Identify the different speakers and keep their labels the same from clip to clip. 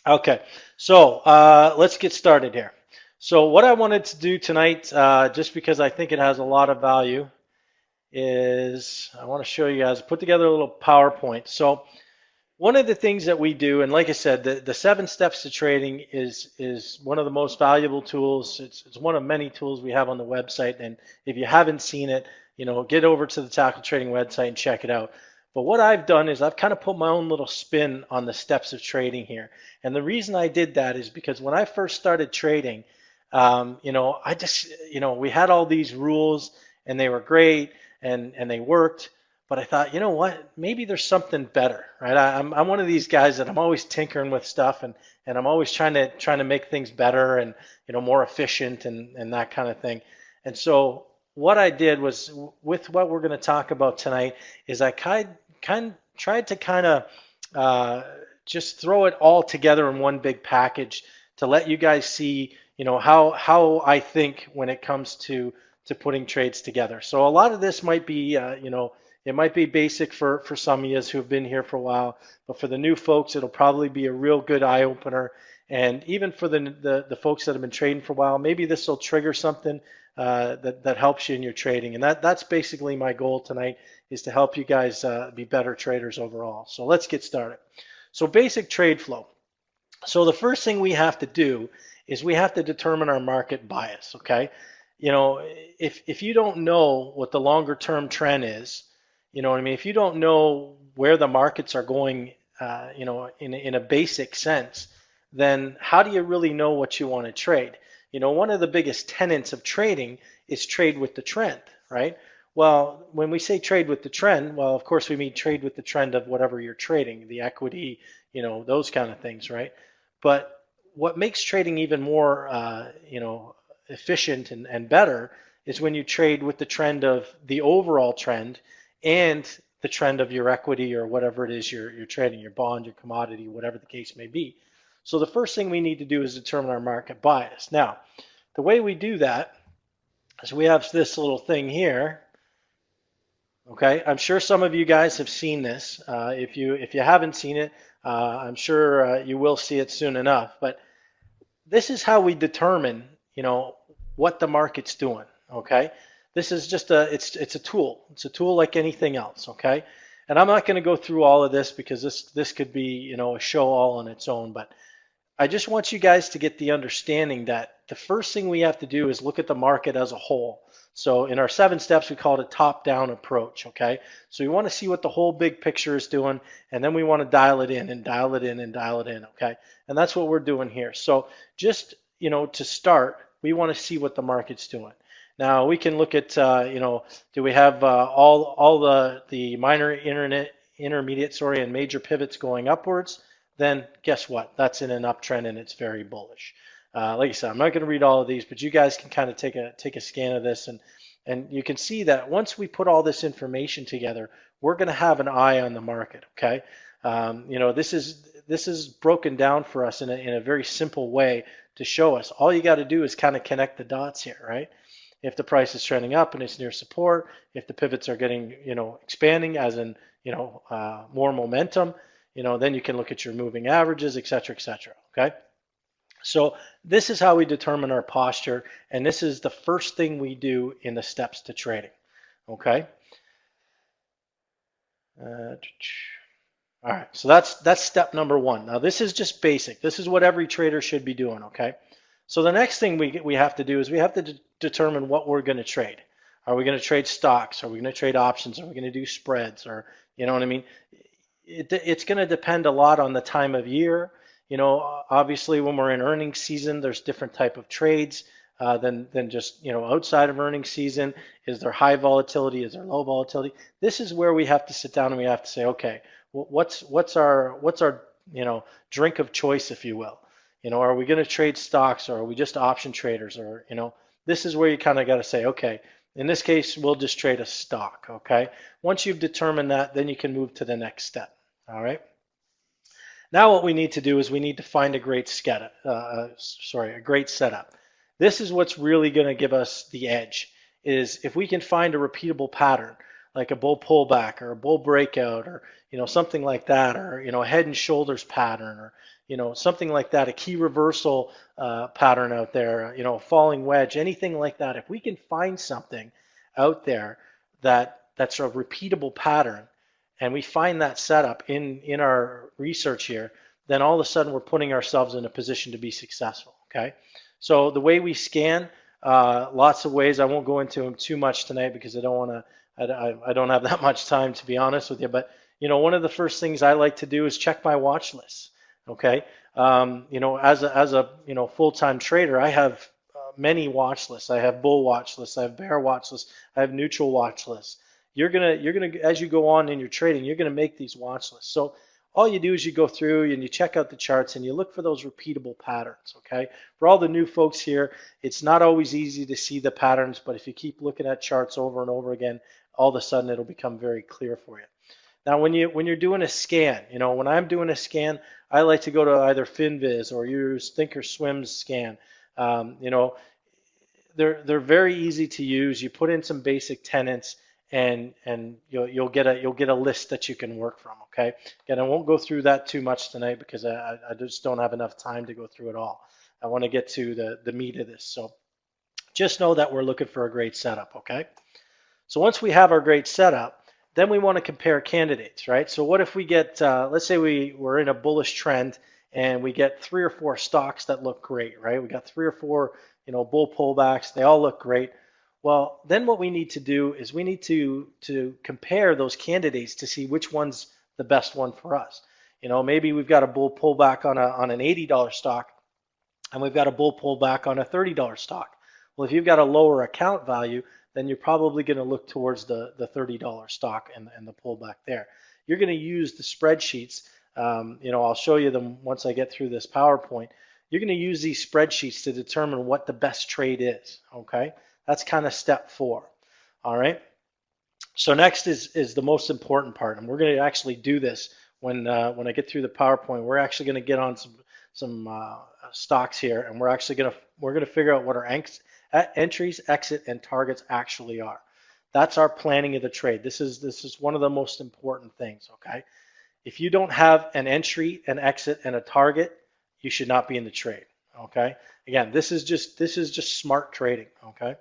Speaker 1: Okay, so let's get started here. So what I wanted to do tonight, just because I think it has a lot of value, is I want to show you guys, put together a little PowerPoint. So one of the things that we do, and like I said, the 7 steps to trading is one of the most valuable tools. It's one of many tools we have on the website. And if you haven't seen it, get over to the Tackle Trading website and check it out. But what I've done is I've kind of put my own little spin on the steps of trading here. And the reason I did that is because when I first started trading, I just, we had all these rules and they were great and they worked. But I thought, you know what? Maybe there's something better, right? I'm one of these guys that I'm always tinkering with stuff, and I'm always trying to make things better and more efficient and that kind of thing. And so what I did was with what we're going to talk about tonight is I tried to kind of uh, just throw it all together in one big package to let you guys see how I think when it comes to putting trades together. So a lot of this might be it might be basic for some of you who've been here for a while, but for the new folks, it'll probably be a real good eye opener. And even for the folks that have been trading for a while, maybe this will trigger something that helps you in your trading. And that's basically my goal tonight, is to help you guys be better traders overall. So let's get started. So basic trade flow. So the first thing we have to do is we have to determine our market bias. Okay, if you don't know what the longer term trend is, you know what I mean. If you don't know where the markets are going, in a basic sense, then how do you really know what you want to trade? One of the biggest tenets of trading is trade with the trend, right? Well, when we say trade with the trend, well, of course we mean trade with the trend of whatever you're trading, the equity, those kind of things, right? But what makes trading even more, efficient and better is when you trade with the trend of the overall trend and the trend of your equity or whatever it is you're trading, your bond, your commodity, whatever the case may be. So the first thing we need to do is determine our market bias. Now, the way we do that is we have this little thing here. Okay, I'm sure some of you guys have seen this. If you haven't seen it, I'm sure you will see it soon enough. But this is how we determine, what the market's doing. Okay, this is just it's a tool. It's a tool like anything else. Okay, and I'm not going to go through all of this because this could be a show all on its own. But I just want you guys to get the understanding that the first thing we have to do is look at the market as a whole. So in our 7 steps, we call it a top-down approach, okay? So we want to see what the whole big picture is doing, and then we want to dial it in and dial it in and dial it in, okay? And that's what we're doing here. So just, to start, we want to see what the market's doing. Now we can look at, do we have all the minor intermediate, sorry, and major pivots going upwards? Then guess what? That's in an uptrend and it's very bullish. Like I said, I'm not going to read all of these, but you guys can kind of take a scan of this, and you can see that once we put all this information together, we're going to have an eye on the market. Okay, this is broken down for us in a very simple way to show us. All you got to do is kind of connect the dots here, right? If the price is trending up and it's near support, if the pivots are getting expanding, as in more momentum, then you can look at your moving averages, et cetera, et cetera. Okay. So this is how we determine our posture, and this is the first thing we do in the steps to trading. Okay. Uh, all right. So that's step number one. Now this is just basic. This is what every trader should be doing. Okay. So the next thing we have to do is we have to determine what we're going to trade. Are we going to trade stocks? Are we going to trade options? Are we going to do spreads? Or you know what I mean? It's going to depend a lot on the time of year. Obviously, when we're in earnings season, there's different type of trades than just outside of earnings season. Is there high volatility? Is there low volatility? This is where we have to sit down and we have to say, okay, what's our drink of choice, if you will. Are we going to trade stocks, or are we just option traders, or this is where you kind of got to say, okay, in this case, we'll just trade a stock. Okay. Once you've determined that, then you can move to the next step. All right. Now what we need to do is we need to find a great a great setup. This is what's really going to give us the edge, is if we can find a repeatable pattern, like a bull pullback or a bull breakout, or something like that, or a head and shoulders pattern, or something like that, a key reversal pattern out there, a falling wedge, anything like that. If we can find something out there that's a repeatable pattern, and we find that setup in our research here, then all of a sudden we're putting ourselves in a position to be successful. Okay, so the way we scan, lots of ways. I won't go into them too much tonight because I don't want to. I don't have that much time, to be honest with you. But one of the first things I like to do is check my watch list. Okay, as a full-time trader, I have many watch lists. I have bull watch lists. I have bear watch lists. I have neutral watch lists. You're gonna as you go on in your trading, you're gonna make these watch lists. So all you do is you go through and you check out the charts and you look for those repeatable patterns. Okay, for all the new folks here, it's not always easy to see the patterns, but if you keep looking at charts over and over again, all of a sudden it'll become very clear for you. Now, when you're doing a scan, when I'm doing a scan, I like to go to either FinViz or use Thinkorswim's scan. They're very easy to use. You put in some basic tenets, and you'll get a list that you can work from. Okay. Again, I won't go through that too much tonight because I just don't have enough time to go through it all. I want to get to the meat of this. So just know that we're looking for a great setup. Okay. So once we have our great setup, then we want to compare candidates, right? So what if we get, let's say we're in a bullish trend and we get 3 or 4 stocks that look great, right? We got 3 or 4, bull pullbacks. They all look great. Well, then what we need to do is we need to compare those candidates to see which one's the best one for us. Maybe we've got a bull pullback on an $80 stock, and we've got a bull pullback on a $30 stock. Well, if you've got a lower account value, then you're probably going to look towards the $30 stock and the pullback there. You're going to use the spreadsheets. I'll show you them once I get through this PowerPoint. You're going to use these spreadsheets to determine what the best trade is. Okay, that's kind of step 4. All right. So next is the most important part, and we're going to actually do this when I get through the PowerPoint. We're actually going to get on some stocks here, and we're going to figure out what our entries, exit, and targets actually are. That's our planning of the trade. This is one of the most important things. Okay, if you don't have an entry, an exit, and a target, you should not be in the trade. Okay, again, this is just smart trading. Okay,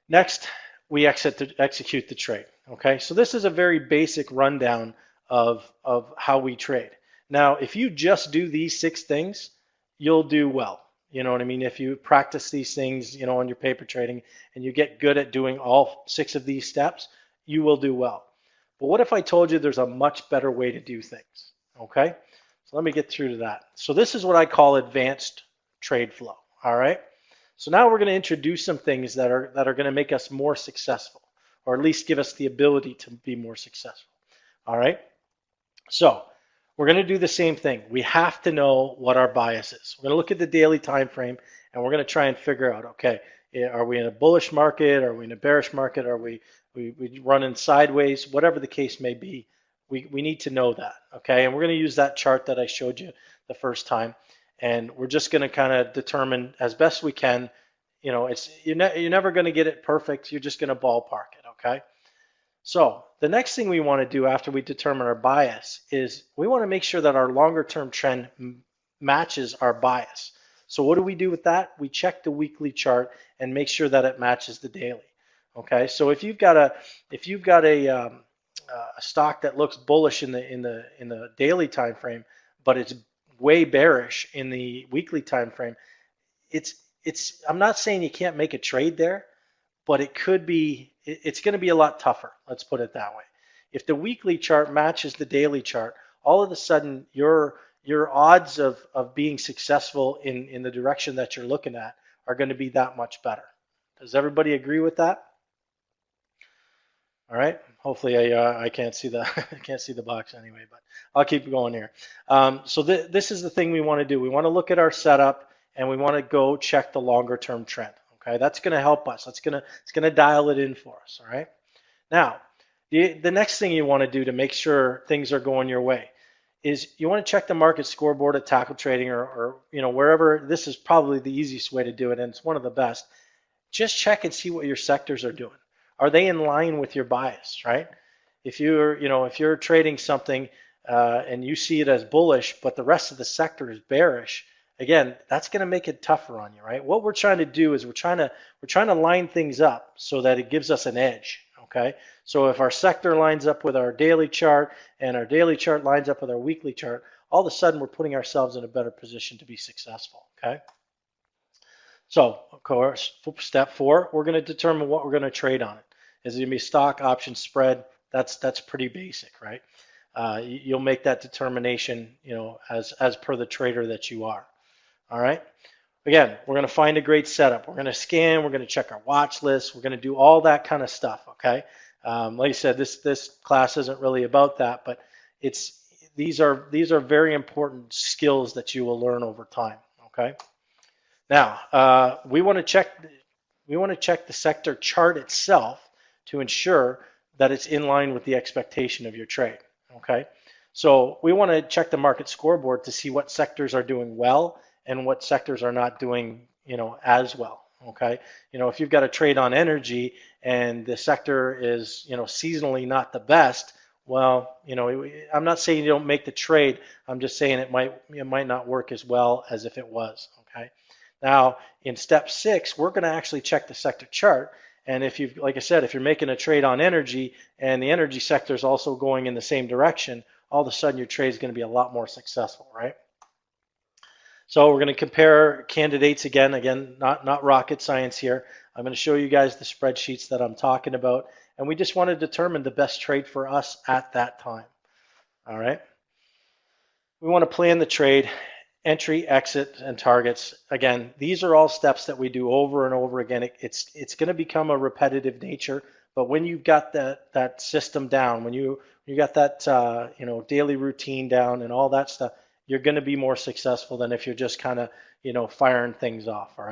Speaker 1: next we execute the trade. Okay, so this is a very basic rundown of how we trade. Now, if you just do these 6 things, you'll do well. You know what I mean? If you practice these things, on your paper trading, and you get good at doing all 6 of these steps, you will do well. But what if I told you there's a much better way to do things? Okay? So let me get through to that. So this is what I call advanced trade flow. All right? So now we're going to introduce some things that are going to make us more successful, or at least give us the ability to be more successful. All right? So we're going to do the same thing. We have to know what our bias is. We're going to look at the daily time frame, and we're going to try and figure out, okay, are we in a bullish market? Are we in a bearish market? Are we running sideways? Whatever the case may be, we need to know that, okay? And we're going to use that chart that I showed you the first time, and we're just going to kind of determine as best we can. You're never going to get it perfect. You're just going to ballpark it, okay? So the next thing we want to do after we determine our bias is we want to make sure that our longer term trend matches our bias. So what do we do with that? We check the weekly chart and make sure that it matches the daily. Okay, so if you've got a stock that looks bullish in the daily time frame, but it's way bearish in the weekly time frame, I'm not saying you can't make a trade there, but it's going to be a lot tougher. Let's put it that way. If the weekly chart matches the daily chart, all of a sudden your odds of being successful in the direction that you're looking at are going to be that much better. Does everybody agree with that? All right. Hopefully I can't see the I can't see the box anyway, but I'll keep going here. So this is the thing we want to do. We want to look at our setup and we want to go check the longer term trend. Okay, that's going to help us. It's going to dial it in for us. All right. Now, the next thing you want to do to make sure things are going your way is you want to check the market scoreboard at Tackle Trading or wherever. This is probably the easiest way to do it, and it's one of the best. Just check and see what your sectors are doing. Are they in line with your bias, right? if you're trading something and you see it as bullish, but the rest of the sector is bearish, again, that's going to make it tougher on you, right? What we're trying to do is we're trying to line things up so that it gives us an edge. Okay, so if our sector lines up with our daily chart and our daily chart lines up with our weekly chart, all of a sudden we're putting ourselves in a better position to be successful. Okay. So, of course, step 4, we're going to determine what we're going to trade on it. Is it going to be stock, option, spread? That's pretty basic, right? You'll make that determination, as per the trader that you are. All right. Again, we're going to find a great setup. We're going to scan. We're going to check our watch list. We're going to do all that kind of stuff. Okay. Like I said, this class isn't really about that, but these are very important skills that you will learn over time. Okay. Now, we want to check the sector chart itself to ensure that it's in line with the expectation of your trade. Okay, so we want to check the market scoreboard to see what sectors are doing well and what sectors are not doing, as well. Okay, if you've got a trade on energy and the sector is, seasonally not the best, well, I'm not saying you don't make the trade. I'm just saying it might not work as well as if it was. Okay. Now, in step 6, we're going to actually check the sector chart. And like I said, if you're making a trade on energy and the energy sector is also going in the same direction, all of a sudden your trade is going to be a lot more successful, right? So we're going to compare candidates again, not rocket science here. I'm going to show you guys the spreadsheets that I'm talking about. And we just want to determine the best trade for us at that time. All right. We want to plan the trade. Entry, exit, and targets. Again, these are all steps that we do over and over again. It's going to become a repetitive nature, but when you've got that system down, when you got that daily routine down and all that stuff, you're going to be more successful than if you're just kind of firing things off. All right.